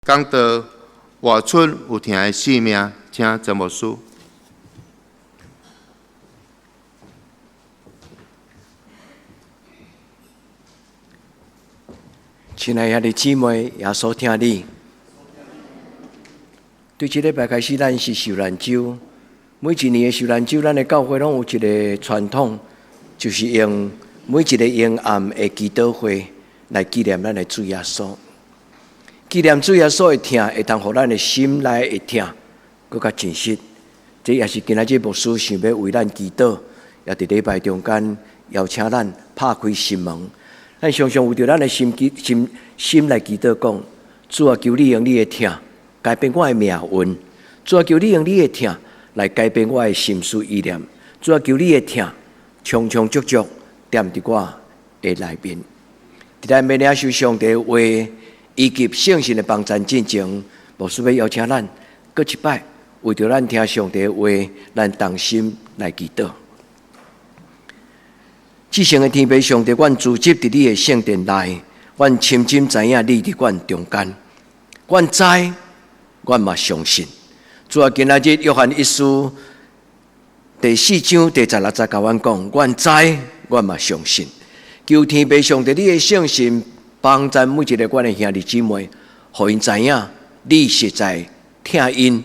讲到活出有疼的生命，请曾牧师。亲爱的姊妹，也所听你。对这礼拜开始，咱是受难周。每一年的受难周，咱的教会拢有一个传统，就是用每一个阴暗的祈祷会来纪念咱的主耶稣。纪念主耶稣的疼，会当互咱的心内的疼更加真实。这也是今仔日牧师想要为咱祈祷，也伫礼拜中间邀请咱拍开心门。咱常常为着咱的心来祈祷，讲主啊，求你用你的疼改变我的命运；主啊，求你用你的疼来改变我的心思意念；主啊，求你的疼充充足足踮伫我的内面。伫咱要领受上帝的话以及圣神的帮助进前，牧师要邀请咱各一摆为着咱听上帝的话，咱同心来祈祷。至圣的天父上帝，阮自集伫你的圣殿内，阮深深知影你伫阮中间。阮知，阮嘛相信。主啊，今仔日约翰一书第4章第16节甲阮讲，阮知，阮嘛相信。求天父上帝你的圣神帮助每一个阮的兄弟姊妹，互因知影你实在疼因。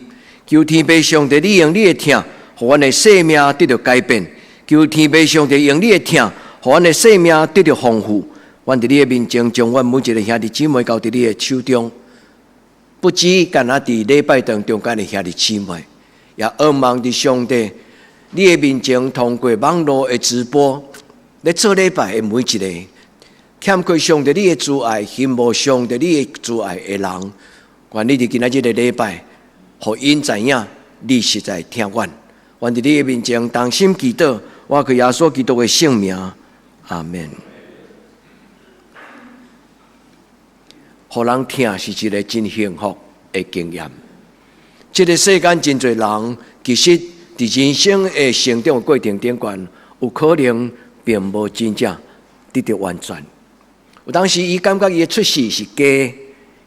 求天父上帝你用你的疼，互阮的生命得到改变。求天父上帝用你的疼，互阮的生命得到丰富。阮伫你的面前，将阮每一个兄弟姊妹交伫你的手中，不止干那伫礼拜堂中间的兄弟姊妹，也渴望伫上帝你的面前，通过网络的直播，咧做礼拜的每一个欠缺上帝你的慈爱、羡慕上帝你的慈爱的人，愿你伫今仔日的礼拜，互因知影你实在疼阮。愿伫你的面前同心祈祷，我靠耶稣基督的圣名，阿们。互人疼是一个真幸福的经验。这个世间真侪人，其实伫人生的成长过程中间，有可能并无真正得到完全。有当时伊感觉伊的出世是假，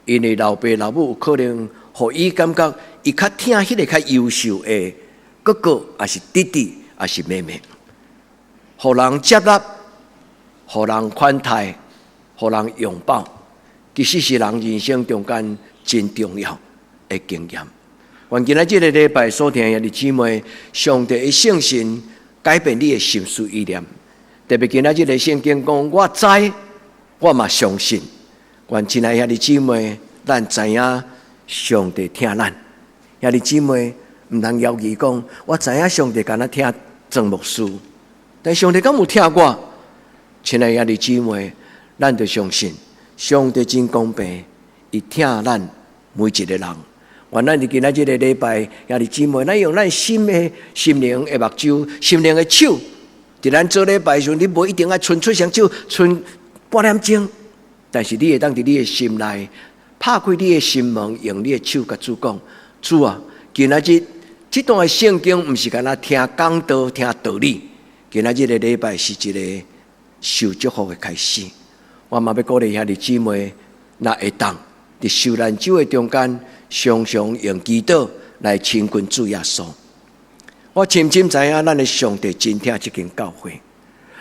因为老爸老母有可能互伊感觉伊较疼迄个较优秀的哥哥，还是弟弟，还是妹妹，互人接纳，互人款待，互人拥抱，其实是人人生中间真重要的经验。愿今仔日的礼拜所听的姊妹，上帝的圣神改变你的心思意念。特别今仔日的圣经讲，我知，我嘛相信。愿亲爱的姊妹，咱知影上帝疼咱。兄弟姊妹，唔通犹豫讲，我知影上帝敢若疼曾牧师，但上帝敢有疼我？亲爱的姊妹，咱就相信上帝真公平，伊疼咱每一个人。愿咱伫今仔日的礼拜，兄弟姊妹，咱用咱心灵的目睭、心灵的手，伫咱做礼拜的时候，你无一定要伸出双手，伸半点钟，但是你会当伫你的心内拍开你的心门，用你的手甲主讲：主啊，今仔日这段的圣经，毋是干那听讲道、听道理。今仔日的礼拜是一个受祝福的开始。我嘛要鼓励兄弟姊妹，若会当伫受难周的中间，常常用祈祷来亲近主耶稣。我深深知影，咱的上帝真疼这间教会。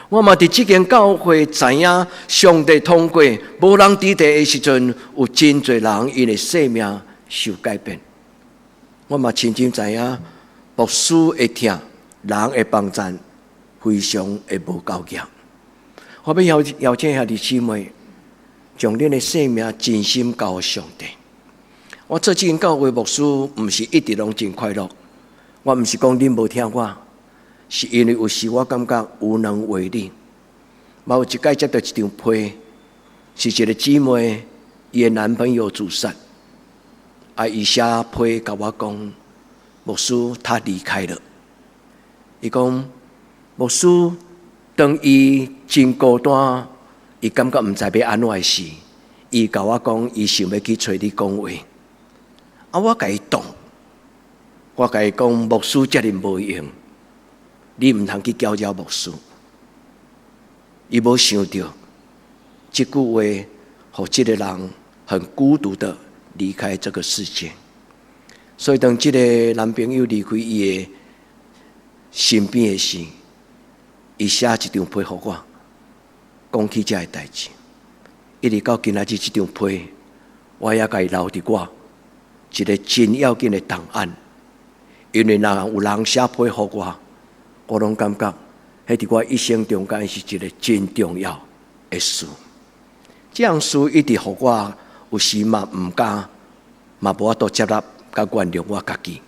我嘛伫这间教会知影，上帝通过无人伫地的时阵，有真侪人因的生命受改变。我嘛深深知影，牧师的疼，人的帮助，非常的无够强。我要邀请兄弟姊妹，将恁的生命真心交给上帝。我做这间教会牧师，毋是一直拢真快乐。我毋是讲恁无听我，是因为有时我感觉无能为力。嘛有一摆接到一张批，是一个姊妹，伊的男朋友自杀，伊写批甲我讲，牧师他离开了。伊讲牧师当伊真孤单，伊感觉毋知要安怎时，伊甲我讲，伊想要去找你讲话。我甲伊动，我甲伊讲，牧师遮尔无用，你毋通去搅扰牧师。伊无想到，这句话，互这个人很孤独的离开这个世界。所以当这个男朋友离开伊的身边的时，伊写一张批给我，讲起这个代志。一直到今仔日这张批，我也该留伫我一个真要紧的档案。因为若有人写批给我，我拢感觉，迄伫我一生中间是一个真重要的事。这样事一直互我，有时嘛毋敢，嘛无法度接纳甲原谅我家己。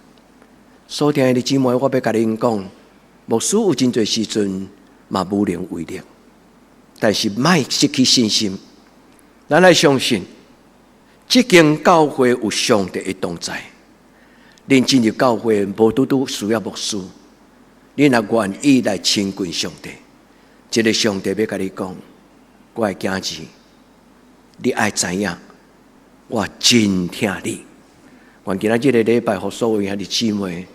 所听的姊妹，我要甲恁讲，牧师有真侪时阵嘛无能为力，但是莫失去信心。咱来相信，这间教会有上帝的同在。恁进入教会无拄拄需要牧师，恁若愿意来亲近上帝，这个上帝要甲你讲，我的囝子，你爱知影，我真疼你。愿今仔这个礼拜，互所有兄弟姊妹，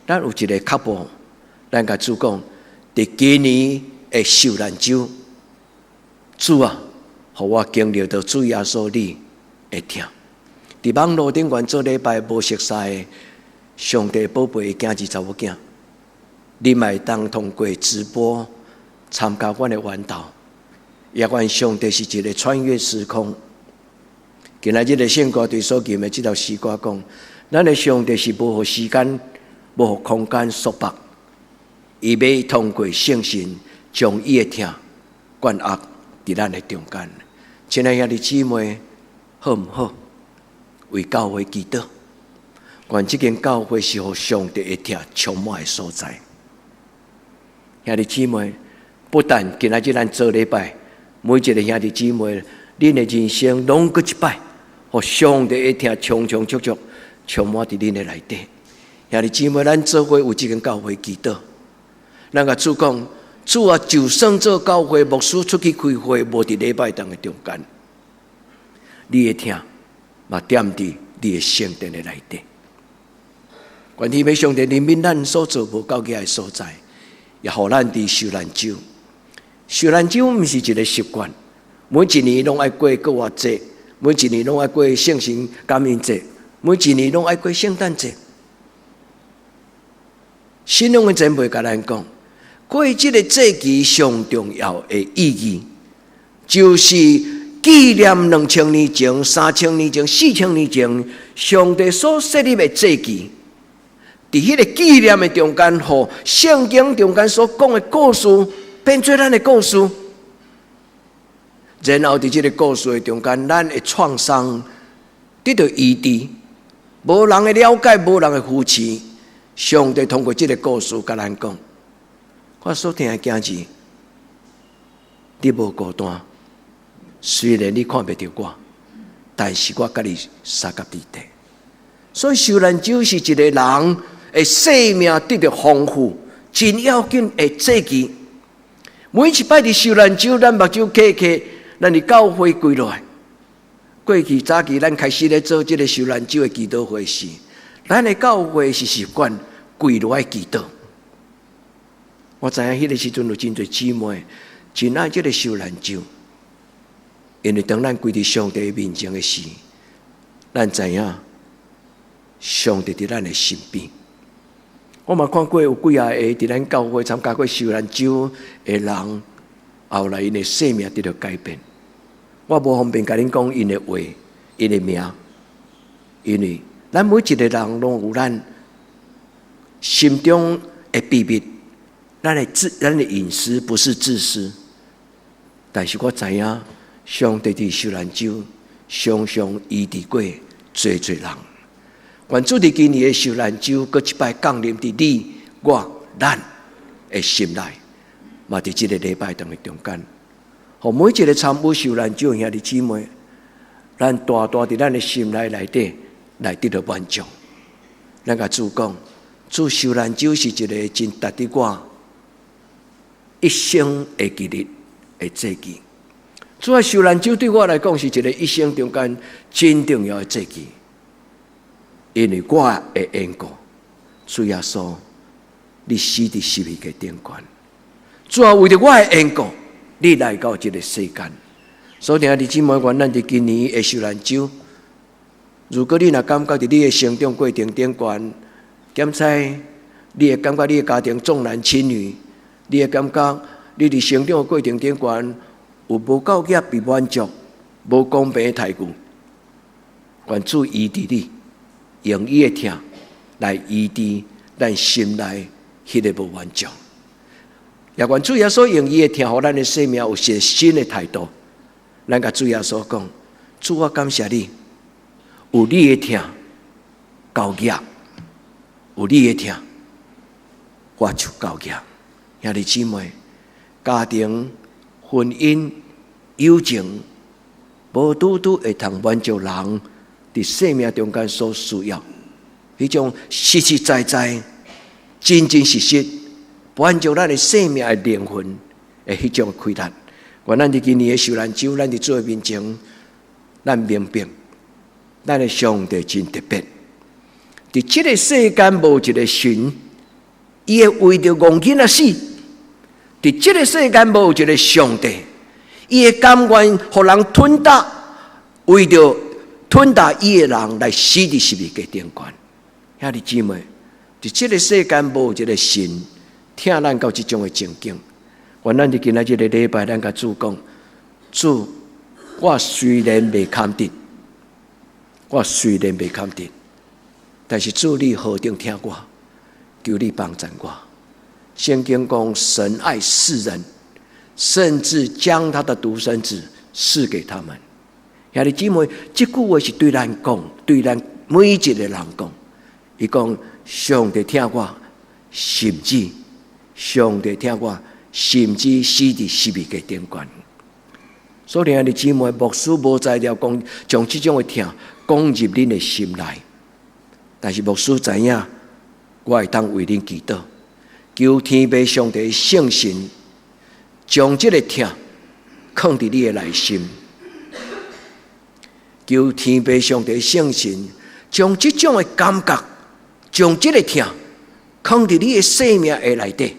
咱有一个脚步，咱甲主讲，伫今年的受难周，主啊，互我经历到主耶稣你会疼。伫网络顶悬做礼拜无熟悉的上帝宝贝的囝子查某囝，你嘛当通过直播参加阮的缘道，也愿上帝是一个穿越时空。今仔日的圣歌对所吟的这条诗歌讲，咱的上帝是无互时间、无互空间束缚，伊要通过圣神将伊的疼灌压伫咱的中间。亲爱兄弟姊妹，好毋好？为教会祈祷，愿这间教会是互上帝的疼充满的所在。兄弟姊妹，不但今仔日咱做礼拜，每一个兄弟姊妹，恁的人生拢过一摆，互上帝的疼充充足足充满伫恁的内底。兄弟姊妹，咱做伙有这间教会祈祷，咱甲主讲，主啊，就算做教会牧师出去开会，无伫礼拜堂的中间，你的疼嘛踮伫你的圣殿的内底。愿天父上帝怜悯咱所做无够格的所在，也互咱伫受难周。受难周毋是一个习惯，每一年拢爱过国活节，每一年拢爱过圣神感恩节，每一年拢爱过圣诞节。信仰的前辈甲咱讲，过这个节期上重要的意义，就是纪念2000年前、3000年前、4000年前，上帝所设立的节期。伫迄个纪念的中间，互圣经中间所讲的故事变做咱的故事，然后伫这个故事的中间，咱的创伤得到医治，无人的了解，无人的扶持。上帝通过这个故事甲咱讲，我所听的囝子，你无孤单。虽然你看不到我，但是我甲你三甲地地。所以受难周是一个人的生命得到丰富、真要紧的节期。每一摆的受难周，咱目睭开开，咱的教会归落来。过去早期，咱开始咧做这个受难周的祈祷会时，咱的教会是习惯跪落来祈祷。我知影迄个时阵有真侪姊妹真爱这个受难周。因为当咱跪伫上帝面前的时，咱知影上帝伫咱的身边。我嘛看过有几啊个伫咱教会参加过受难周的人，后来因的生命得到改变。我无方便甲恁讲因的话、因的名，因为咱每一个人拢有咱心中的秘密，咱的隐私不是自私，但是我知影。上帝伫受难周常常医治过侪侪人。愿主伫今年的受难周，搁一摆降临伫你、我、咱的心内，嘛伫这个礼拜堂的中间，互每一个参与受难周的兄弟姊妹，咱大大伫咱的心内底来得到满足。咱甲主讲，主受难周是一个真值得我一生会记日的节期。主要受难周对我来讲是一个一生中间真重要的节期，因为我会缘故，主耶稣，你死伫十字架顶悬，主要为着我的缘故，你来到这个世间。所以兄弟姊妹，愿咱伫今年的受难周，如果你若感觉伫你的成长过程顶悬，检查你会感觉你的家庭重男轻女，你会感觉你伫成长的过程顶悬有无够业被满足，无公平的待遇，愿主医治你，用伊的疼来医治咱心内迄个无满足。也愿主耶稣用伊的疼，互咱的生命有一个新的态度。咱甲主耶稣讲：主，我感谢你。有你的疼，交业；有你的疼，我就交业。兄弟姊妹，家庭、婚姻、友情，无拄拄会通满足人伫生命中间所需要，迄种实实在在、真真实实满足咱的生命的灵魂的迄种开达。愿咱伫今年的受难周，咱伫主的面前，咱明白。咱的上帝真特别，伫这个世间无一个神，伊会为着戆囡仔死；伫这个世间无一个上帝，伊会甘愿互人吞打，为着吞打伊的人来死伫十字架顶悬。兄弟姊妹，伫这个世间无一个神，听咱到这种的情景。愿咱伫今仔日的礼拜，咱甲主讲：主，我虽然未堪得。我虽然未堪得，但是主你何定听我，求你帮助我。圣经讲，神爱世人，甚至将他的独生子赐给他们。兄弟姊妹，这句话是对咱讲，对咱每一个人讲。伊讲，上帝听我，甚至上帝听我，甚至死伫十字架顶悬。所以，兄弟姊妹，牧师无在了讲，将这种的听讲入恁的心内，但是牧师知影，我会当为恁祈祷，求天父上帝的圣神，将这个听放伫你的内心，求天父上帝的圣神，将这种的感觉，将这个听放伫你的生命的内底，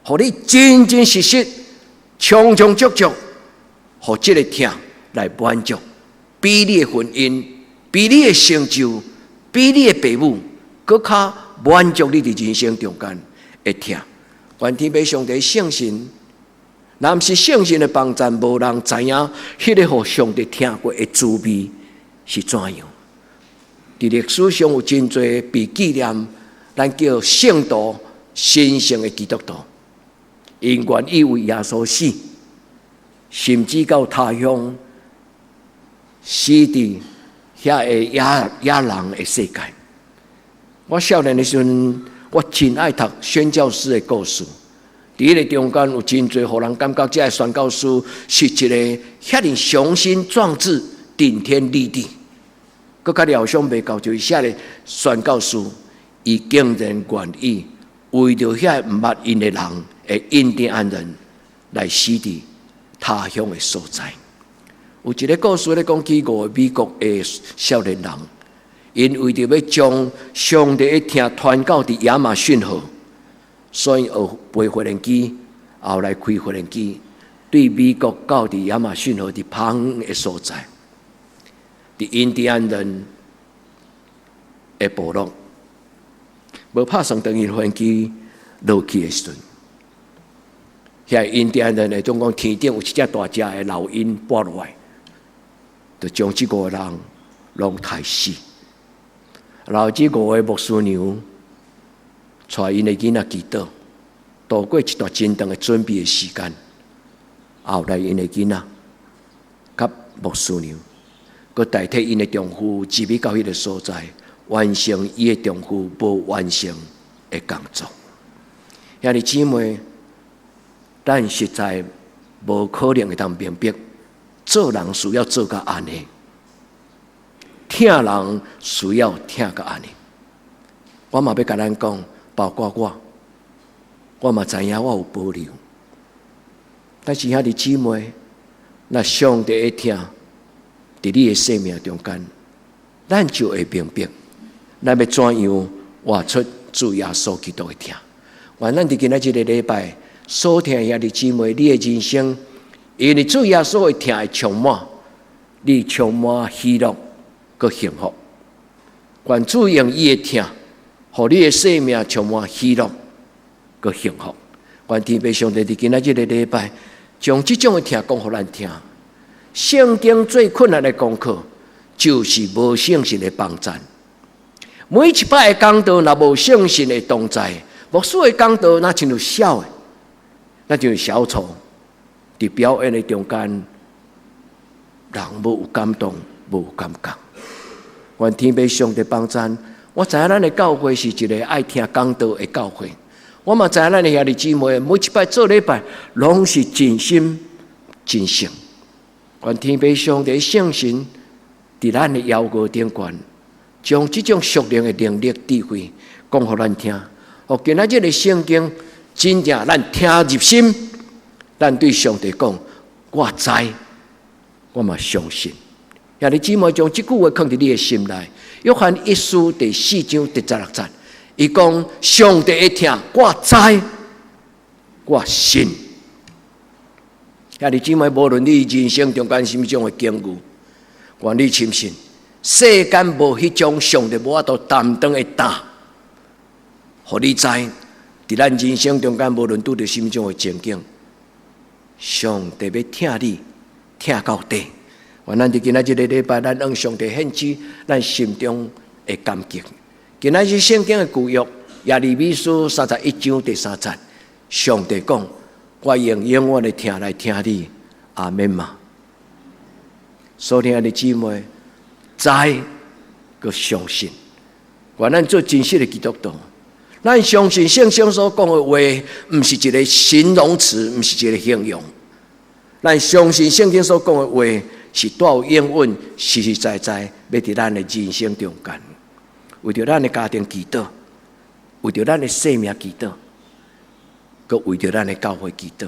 互你真真实实、充充足足，互这个听来满足，比你的婚姻。比你的成就，比你的父母，更较满足你伫人生中间的听。愿天父上帝圣神，若毋是圣神的帮助，无人知影迄个互上帝听过的滋味是怎样。伫历史上有真侪被纪念，咱叫圣徒、神圣的基督徒，因愿意为耶稣死，甚至到他乡死伫遐个野人的世界。我少年的时阵，我真爱读宣教师的故事。伫迄个中间有真侪互人感觉，这个宣教师是一个遐尼雄心壮志、顶天立地。搁较料想袂到，就是遐个宣教师，伊竟然愿意为着遐毋捌因的人的印第安人来死伫他乡的所在。有一个故事咧，讲起5个美国的少年人，因为着要将上帝的听传到伫亚马逊河，所以学飞无人机，后来开无人机，对美国到伫亚马逊河伫旁的所在，伫印第安人的部落，无拍算等于无人机落去的时阵，遐印第安人的总讲天顶有一只大只的老鹰飞落来。就将这5个人拢杀死，然后这5个牧师娘带因的囡仔祈祷，度过一段真长的准备的时间。后来因的囡仔甲牧师娘，佮代替因的丈夫，入去到迄个所在，完成伊的丈夫无完成的工作。兄弟姊妹，咱实在无可能会当明白。做人需要做到安尼，听人需要听到安尼。我嘛要甲咱讲，包括我嘛知影我有保留。但是兄弟姊妹，那上帝的听，伫你的生命中间，咱就会明白，咱要怎样活出主耶稣基督的听。愿咱伫今仔日的礼拜，所听兄弟姊妹，你的人生。因为主耶稣的听会充满，你充满喜乐，佮幸福。愿主用伊的疼，互你的生命充满喜乐佮幸福。愿天父上帝伫今仔日的礼拜，将即种的疼讲互咱听。圣经最困难的功课，就是无信心的帮助。每一摆的讲道，若无信心的同在，牧师的讲道那亲像小的，那就是小丑。伫表演的中间，人无有感动，无有感觉。愿天父上帝帮助。我知影咱的教会是一个爱听讲道的教会。我嘛知影咱的兄弟姊妹，每一摆做礼拜，拢是真心真性。愿天父上帝圣神伫咱的腰歌顶悬，将这种属灵的能力智慧讲互咱听。互今仔日的圣经真正咱听入心，咱对上帝讲，我知，我嘛相信。兄弟姊妹，将这句话放伫你的心内。约翰一书第4章第16节，伊讲上帝的听，我知，我信。兄弟姊妹，无论你人生中间什么种的境遇，愿你深信，世间无迄种上帝无法度担当的担，互你知，伫咱人生中间，无论拄着什么种的情境，上帝要听你，听到底。愿咱伫今仔日的礼拜，咱向上帝献祭，咱心中的感激。今仔日圣经的旧约耶利米书31章第3节，上帝讲：我用永远的听来听你，阿门嘛。所听的姊妹，知佮相信，愿咱做真实的基督徒。咱相信圣经所讲的话，毋是一个形容词，毋是一个形容。咱相信圣经所讲的话，是带有应允，实实在在要伫咱的人生中间，为着咱的家庭祈祷，为着咱的生命祈祷，佮为着咱的教会祈祷。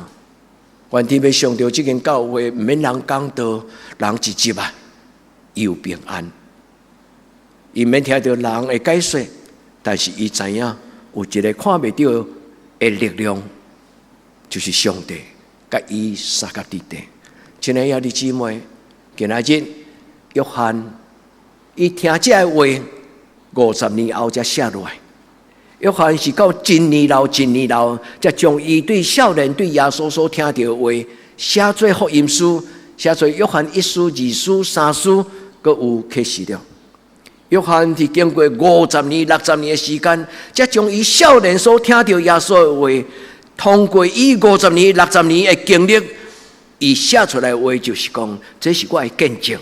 愿天父上帝这间教会，毋免人讲道，人一入来又平安。伊免听到人的解说，但是伊知影有一个看袂到的力量，就是上帝，甲伊三角伫地。亲爱的姊妹，今仔日约翰伊听这个话，50年后才写落来。约翰是到真年老，才将伊对少年对耶稣所听到的话写做福音书，写做约翰1书、2书、3书，阁有启示了。约翰是经过50年、60年的时间，才将伊少年所听到耶稣的话，通过伊50年、60年的经历，伊写出来的话就是讲，这是我的见证。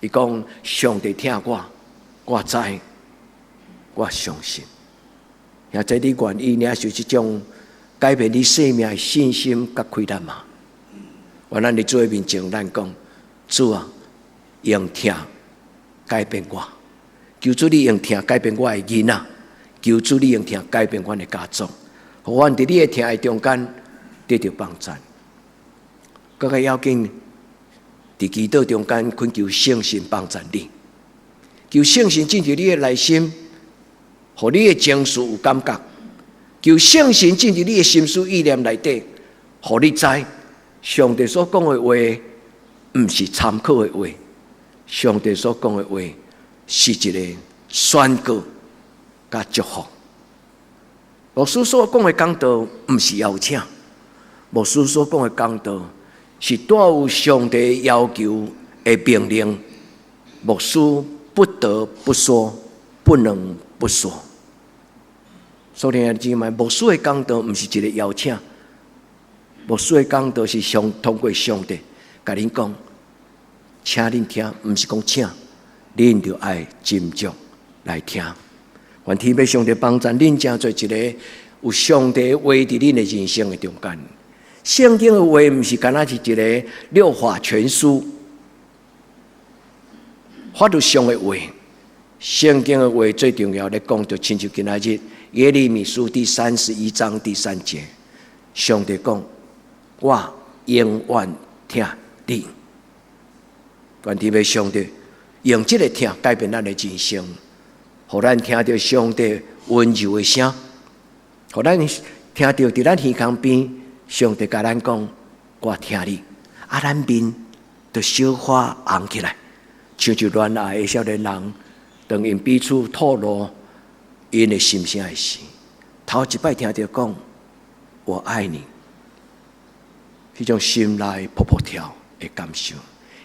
伊讲上帝听我，我知，我相信。也在你愿意领受这种改变你生命的信心甲开展嘛？我咱伫做面前，咱讲主啊，用听改变我，求主你用听改变我的囡仔，求主你用听改变我的家族，互阮伫你的听的中间得到帮助。更加要紧，伫祈祷中间恳求圣神帮助你，求圣神进入你的内心，互你的情绪有感觉；求圣神进入你的心思意念内底，互你知上帝所讲的话，毋是参考的话。上帝所讲的话，是一个宣告甲祝福。牧师所讲的讲道，毋是邀请；牧师所讲的讲道，是带有上帝要求的命令。牧师不得不说，不能不说。所以弟兄们，牧师的讲道毋是一个邀请，牧师的讲道是通过上帝甲恁讲。请恁听，毋是讲请，恁就爱斟酌来听。愿天父上帝帮助恁，成做一个有上帝话伫恁的人生的中间。圣经的话，毋是干那是一个六法全书，法律上的话。圣经的话最重要咧，讲就亲像今仔日耶利米书第31章第3节，上帝讲：我永远听你。愿天父上帝用这个听改变咱的人生，互咱听到上帝温柔的声，互咱听到伫咱耳旁边，上帝甲咱讲：我听你。啊，咱面就小可红起来，像原来的少年人当因彼此透露因的心声的时，头一摆听到讲我爱你，迄种心内噗噗跳的感受。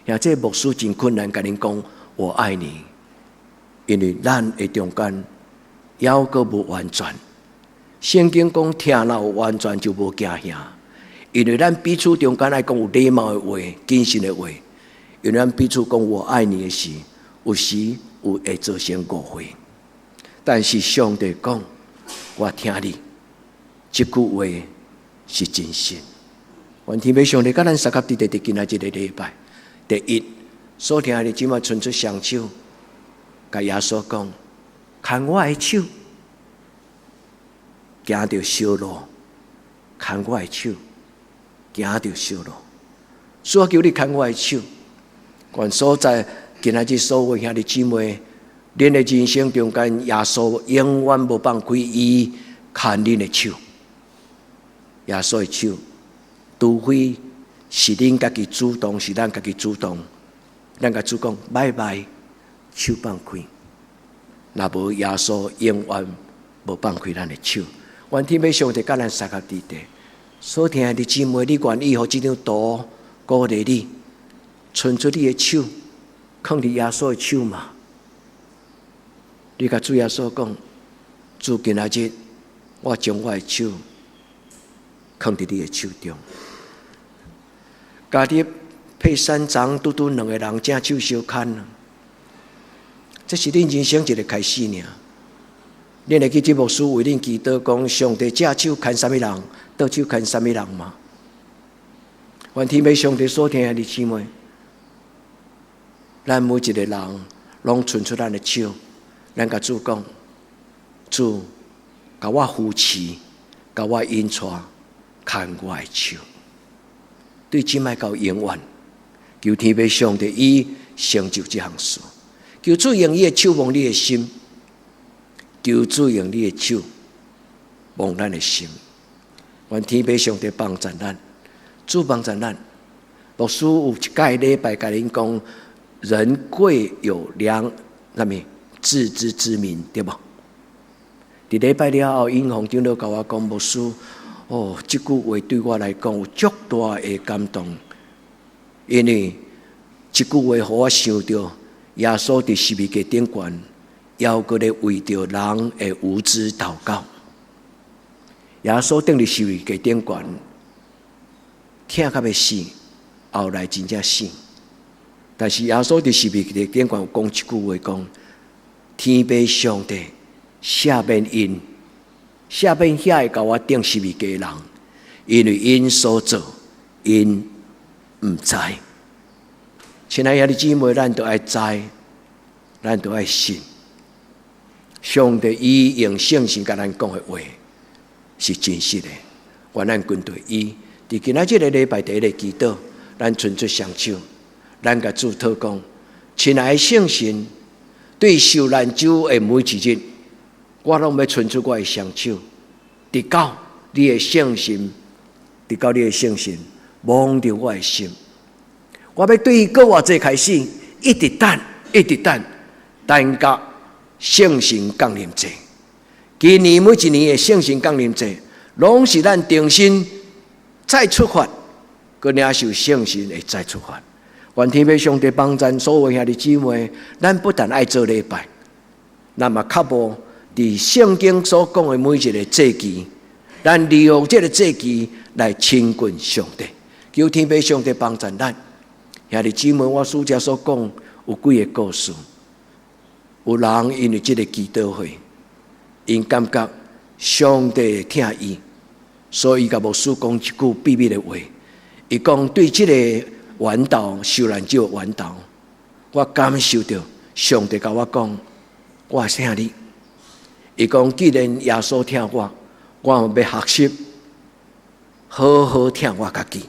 像这牧师真困难，甲恁讲我爱你，因为咱的中间还阁无完全。圣经讲听若有完全就无惊吓，因为咱彼此中间爱讲有礼貌的话、谨慎的话。因为咱彼此讲我爱你的时，有时有会造成误会。但是上帝讲我听你，这句话是真实。愿天父上帝甲咱三合伫在今仔日个礼拜，第一所听的即马伸出双手，甲耶稣讲：牵我的手，行着小路；牵我的手，行着小路。主啊，求你牵我的手。愿所在今仔日所有兄弟姊妹，恁的人生中间，耶稣永远无放开伊牵恁的手。耶稣的手，除非是恁家己主动，是咱家己主动，咱甲主讲拜拜，手放开。若无耶稣永远无放开咱的手。愿天父上帝甲咱三合伫地，所听的姊妹，你愿意互这张图鼓励你？伸出你的手，放伫耶稣的手嘛。你甲主耶稣讲，主今仔日，我将我的手放伫你的手中。家己配3张，拄拄2个人正手相牵，这是恁人生一个开始尔。恁会记这牧师为恁祈祷讲，上帝正手牵什么人，倒手牵什么人吗？愿天父上帝所听的姊妹。咱每一个人拢伸出咱的手，咱甲主讲：主，甲我扶持，甲我引带，牵我的手。对即摆到永远，求天父上帝伊成就这项事。求主用伊的手摸你的心，求主用你的手摸咱的心。愿天父上帝帮助咱，主帮助咱。牧师有一届礼拜甲恁讲。人贵有自知之明，对不？伫礼拜了后，英红长老甲我讲，牧师，这句话对我来讲有足大的感动，因为这句话让我想到耶稣伫十字架顶悬，还阁咧为着人的无知祷告。耶稣顶伫十字架顶悬，疼到要死，后来真正死。但是耶稣伫十字架顶悬有讲一句话，讲天父上帝赦免因，赦免遐会甲我顶十字架的人，因为因所做，因毋知。亲爱的姊妹，咱都爱知，咱都爱信。上帝伊用圣经甲咱讲的话是真实的，愿咱跟对伊。伫今仔日个礼拜第一个祈祷，咱伸出双手。咱甲主祷讲，亲爱的圣神，对受难主的每一日，我拢要伸出我的双手，直到你的圣神，直到你的圣神摸着我的心。我要对过偌济开始，一直等，一直等，等到圣神降临节。今年每一年的圣神降临节，拢是咱重新再出发，佮领受圣神的再出发。愿天父上帝帮助所有兄弟姊妹，咱不但爱做礼拜，那么确保伫圣经所讲的每一个祭期，咱利用这个祭期来亲近上帝。求天父上帝帮助咱兄弟姊妹。我书家所讲有几个故事，有人因为这个祈祷会，因感觉上帝听伊，所以甲牧师讲一句秘密的话，伊讲对这个缘投受难者缘投，我感受到上帝甲我讲，我听你。伊讲，既然耶稣听我，我要学习好好听我家己。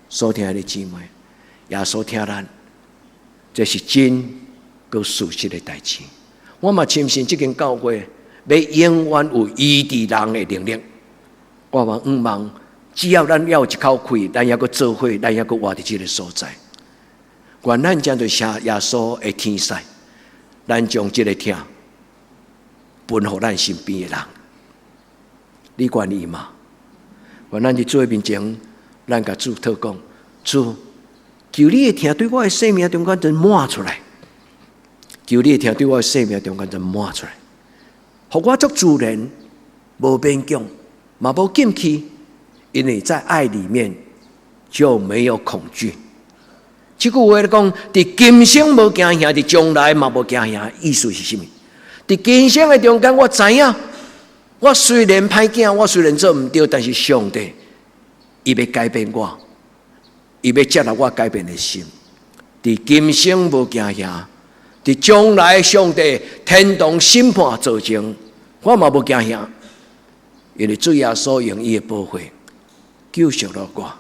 所听的姊妹，耶稣听咱，这是真佮事实的代志。我嘛深信这间教会要永远有医治人的能力。我嘛毋望。只要咱要有一口气，咱还阁做伙，咱还阁活伫这个所在。愿咱将对耶稣的天使，咱将这个疼分给咱身边的人，你愿意吗？愿咱伫主的面前，咱甲主祷讲：主，求你的疼对我的生命中间就满出来，求你的疼对我的生命中间就满出来，互我做自然，无勉强，嘛无禁忌，因为在爱里面就没有恐惧。这句话讲，伫今生无惊吓，伫将来嘛无惊吓，意思是什么？伫今生的中间，我知影，我虽然歹惊，我虽然做唔对，但是上帝，伊要改变我，伊要接纳我改变的心。伫今生无惊吓，伫将来上帝天堂审判造成，我嘛无惊吓，因为主耶稣用伊的宝血救赎了我，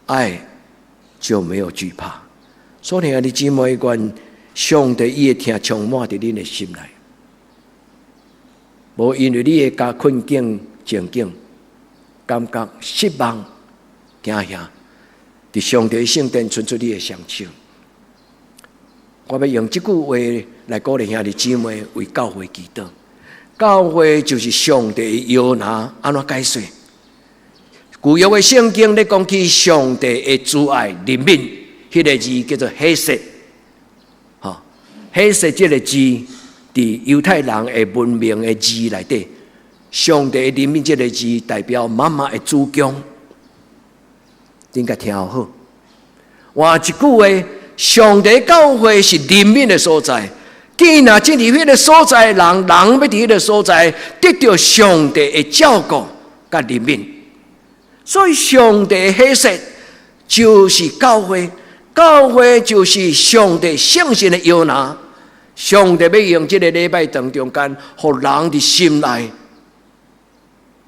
爱就没有惧怕。所以你姊妹愿上帝伊的疼充满伫恁的心内，无因为你的家困境情境感觉失望惊吓，伫上帝的圣殿伸出你的双手。我要用这句话来鼓励兄弟姊妹为教会祈祷。教会就是上帝的摇篮，安怎解释？旧约的圣经咧讲起上帝的主爱怜悯，迄个字叫做黑色。黑色这个字，伫犹太人的文明的字内底，上帝的怜悯这个字代表妈妈的主强。应该听好。换一句话，上帝教会是怜悯的所在。既然进入迄个所在，人要伫迄个所在得到上帝的照顾甲怜悯。所以上帝的黑色就是教会，教会就是上帝圣神的摇篮。上帝要用这个礼拜堂中间，互人伫心内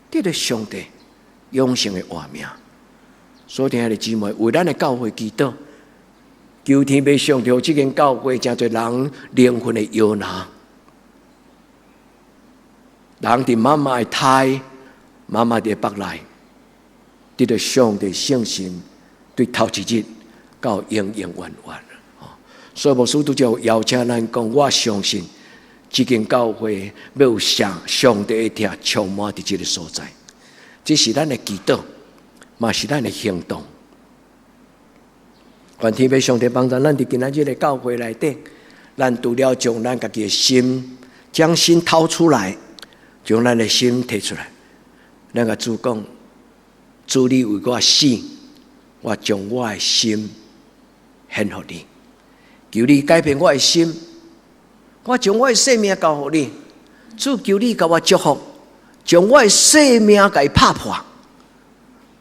得到上帝永生的活命。所以亲爱的姊妹，为咱的教会祈祷，求天父上帝互这间教会真侪人灵魂的摇篮，人伫妈妈的胎、妈妈的腹内，得到上帝圣神对头一日到永永远远。所以牧师拄则邀请咱讲，我相信这间教会要有上帝的疼充满伫这个所在，这是咱的祈祷，嘛是咱的行动。愿天父上帝帮助咱伫今仔日的教会内底，咱除了将咱家己的心，将心掏出来，将咱的心提出来，咱甲主讲：主，你为我死，我将我的心献予你。求你改变我的心，我将我的生命交予你。主，求你给我祝福，将我的生命给拍破。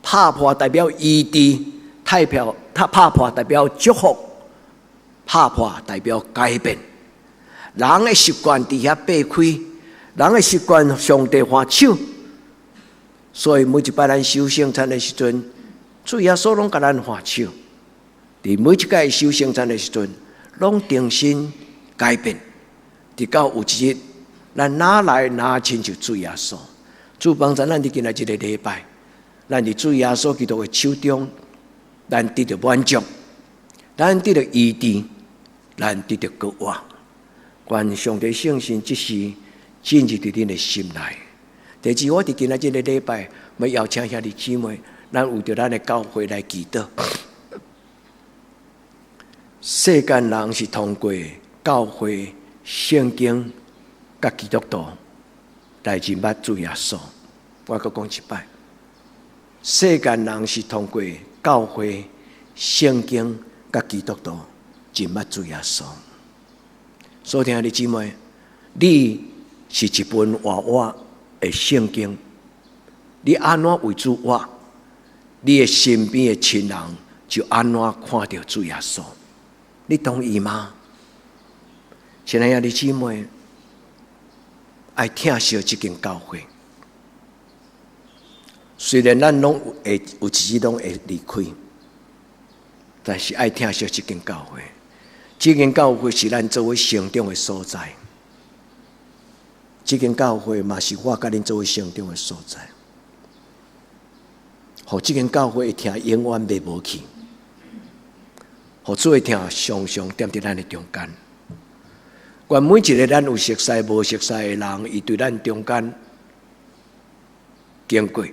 拍破代表医治，拍破代表祝福，拍破代表改变。人的习惯伫遐掰开，人的习惯上帝还手，所以每一摆咱守圣餐的时阵，主耶稣拢甲咱还手。伫每一届守圣餐的时阵，拢重新改变，直到有一日，咱哪来哪亲像主耶稣。主帮助咱伫今仔日个礼拜，咱伫主耶稣基督的手中，咱得到满足，咱得到医治，咱得到救活。愿上帝圣神即时进入伫恁的心内。第二，我伫今仔日个礼拜，要邀请兄弟姊妹，咱为着咱的教会来祈祷。世间人是通过教会、圣经、甲基督徒来认捌主耶稣。我再讲一摆，世间人是通过教会、圣经、甲基督徒认捌主耶稣。所以，亲爱的姊妹，你是一本活活的圣经，你安怎为主活，你的身边的亲人就安怎看到主耶稣。你同意吗？亲爱的姊妹，爱疼惜这间教会。虽然咱拢会有一日拢会离开，但是爱疼惜这间教会。这间教会是咱作为成长的所在，这间教会嘛是我甲恁作为成长的所在。互这间教会的疼永远袂无去。互主的疼常常踮伫咱的中间。愿每一个咱有熟悉无熟悉的人，伊对咱中间经过，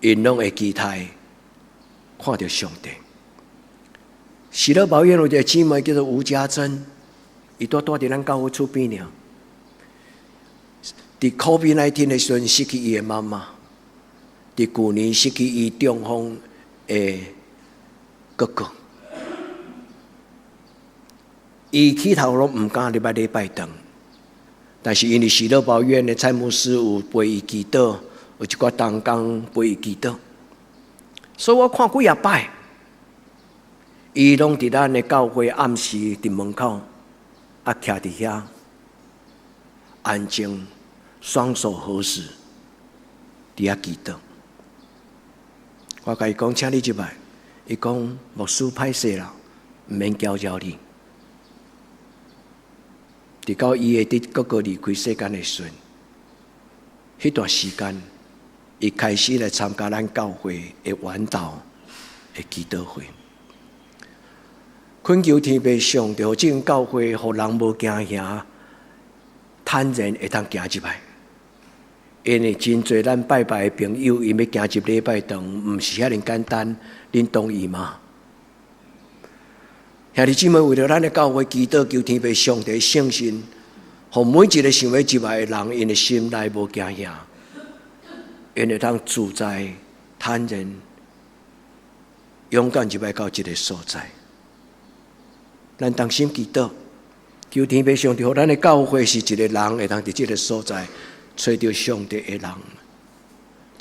因拢会期待看到上帝。喜乐保院有一个姊妹叫做吴家珍，伊住伫咱教会厝边尔。伫 COVID-19 的时阵失去伊的妈妈，伫去年失去伊中风的哥哥。伊起头拢毋敢礼拜堂，但是因为喜乐保院的蔡牧师有陪伊祈祷，有一寡同工陪伊祈祷，所以我看几啊摆，伊拢伫咱的教会暗时伫门口，徛伫遐，安静，双手合十，伫遐祈祷。我甲伊讲，请你入来，伊讲牧师歹势啦，毋免教你。直到伊的哥哥离开世间的时阵，迄段时间，伊开始来参加咱教会的晚祷的祈祷会。恳求天父上帝，这间教会，互人无惊吓，坦然会当行入来。因为真侪咱拜拜的朋友，因要行入礼拜堂，毋是遐尼简单，恁同意吗？兄弟姊妹，为了咱的教会祈祷，求天父上帝圣心，互每一个想要入来的人，因的心内无惊吓，因会当自在、坦然、勇敢入来到这个所在。咱同心祈祷，求天父上帝，互咱的教会是一个人会当伫这个所在找到上帝的人，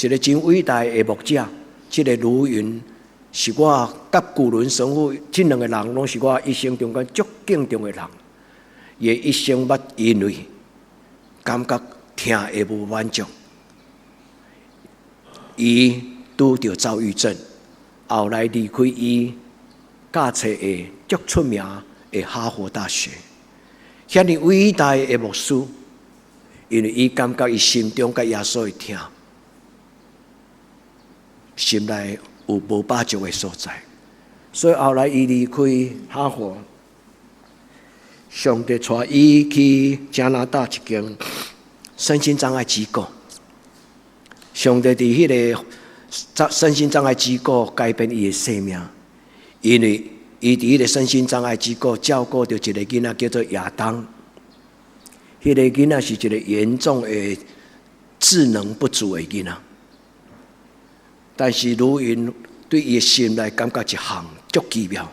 一个真伟大的牧者，这个卢云。是我甲古伦神父这两个人，拢是我一生中间足敬重的人。伊一生捌因为感觉听会无满足，伊拄着躁郁症，后来离开伊教册的足出名的哈佛大学。遐尼伟大的牧师，因为伊感觉伊心中甲耶稣会听，心内有无饱足的所在，所以后来伊离开哈佛，上帝带伊去加拿大一间身心障碍机构。上帝伫迄个身心障碍机构改变伊的生命，因为伊伫迄个身心障碍机构照顾着一个囡仔叫做亚当。迄个囡仔是一个严重的智能不足的囡仔。但是卢云对伊的心内感觉一项足奇妙，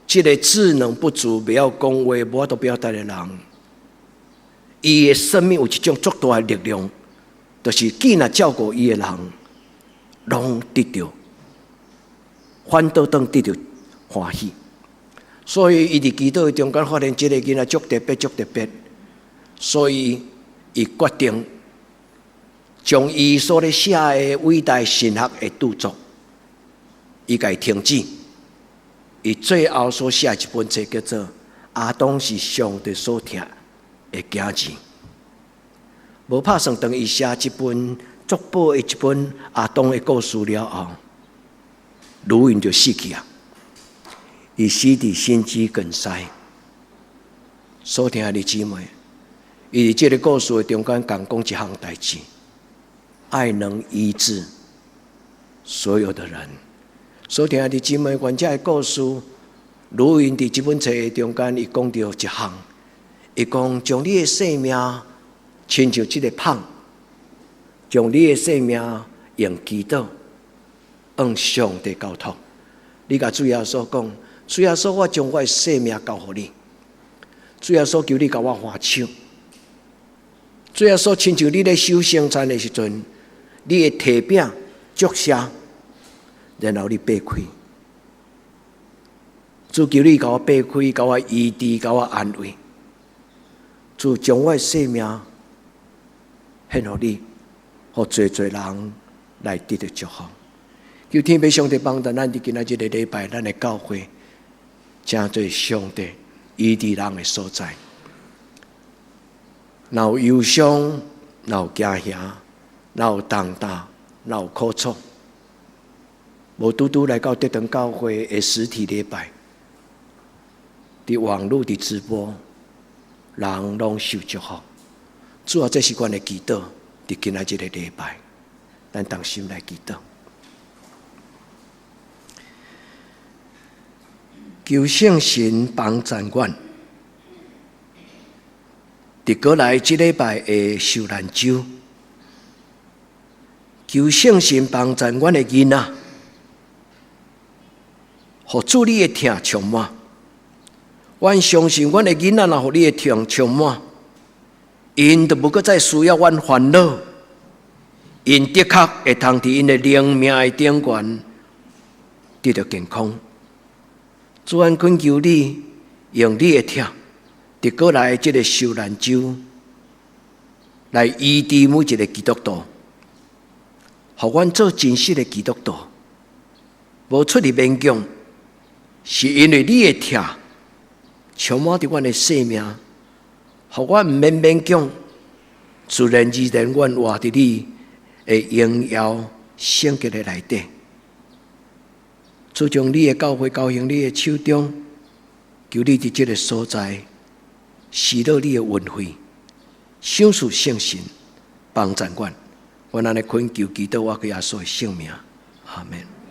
这个智能不足、不晓讲话、无法度表达的人，伊的生命有一种足大的力量，就是既然照顾伊的人，拢得到，反倒当得到欢喜。所以伊伫祈祷中间发现这个囡仔足特别、足特别，所以伊决定。将伊所咧写的伟大神学的著作，伊家停止。伊最后所写一本册叫做《阿当是上帝所听的囝子》。无拍算当伊写一本足宝的一本阿当的故事了后，卢云就死去啊！伊死伫心肌梗塞。所听的姊妹，伊伫这个故事的中间讲一项代志。爱能医治所有的人。所听的姊妹，原这的故事，卢云伫这本册中间，伊讲到一项，伊讲将你的性命亲像这个棒，将你的性命用祈祷，向上帝交托。你甲主耶稣讲，主耶稣，我将我的性命交予你。主耶稣求你甲我还手。主耶稣，亲像你咧守圣餐的时阵。你的提饼祝谢，然后你掰开。主求你甲我掰开，甲我医治，甲我安慰。主将我的生命献予你，互侪侪人来得到祝福。求天父上帝帮助咱伫今仔日的礼拜，咱的教会，真做上帝医治人的所在。若有忧伤，若有惊吓。哪有重担，哪有苦楚，无拄拄来到德堂教会的实体礼拜，伫网络伫直播，人拢受祝福。主啊，这是阮的祈祷，伫今仔日的礼拜，咱同心来祈祷。求圣神帮助阮，伫过来即礼拜的受难周，求圣神帮助阮的囡仔，互主你的疼充满。阮相信，阮的囡仔若互你的疼充满，因就无搁再需要阮烦恼，因的确会通伫因的灵命的顶悬得到健康。主，阮恳求你用你的疼，伫过来即个受难周，来医治每一个基督徒，互阮做真实的基督徒，无出入勉强，是因为你的疼充满伫阮的生命，互阮毋免勉强，自然而然阮活伫你的荣耀圣洁的内底。主，将你的教会交行你的手中，求你伫这个所在施落你的恩惠，赏赐圣神，帮助阮。我安尼恳求祈祷我耶稣的圣名，阿门。